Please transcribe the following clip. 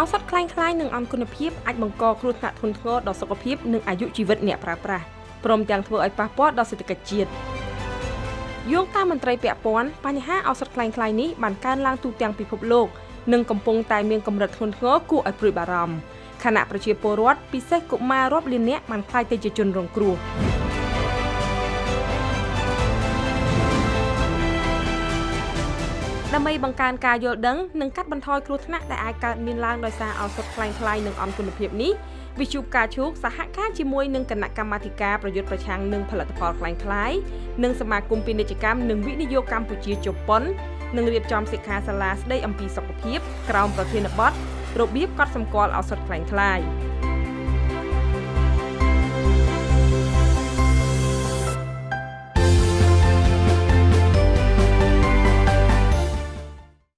ឱសថคล้ายៗនឹងអន់គុណភាពអាចបង្កគ្រោះថ្នាក់ធ្ងន់ធ្ងរដល់សុខភាពនិងអាយុជីវិតអ្នកប្រើប្រាស់ព្រមទាំងធ្វើឲ្យប៉ះពាល់ដល់សេដ្ឋកិច្ចជាតិយោងតាមមន្ត្រីពាក់ព័ន្ធបញ្ហាឱសថคล้ายៗនេះបានកើនឡើងទូទាំងពិភពលោកនិងកំពុងតែមានកម្រិតធ្ងន់ធ្ងរគួរឲ្យព្រួយបារម្ភខណៈប្រជាពលរដ្ឋពិសេសកុមាររាប់លាននាក់បានក្លាយទៅជាជនរងគ្រោះដើម្បីបង្កើនការយល់ដឹងនិងកាត់បន្ថយគ្រោះថ្នាក់ដែលអាចកើតមានឡើងដោយសារឱសថคล้ายៗនឹងអន់គុណភាពនេះវិទ្យុការឈូកសហការជាមួយនឹងគណៈកម្មាធិការប្រយុទ្ធប្រឆាំងនឹងផលិតផលคล้ายៗនិងសមាគមពាណិជ្ជកម្មនិងវិនិយោគកម្ពុជាជប៉ុននឹងរៀបចំសិក្ខាសាលាស្ដីអំពីសុខភាពក្រោមប្រធានបទរបៀបកត់សម្គាល់ឱសថคล้ายៗ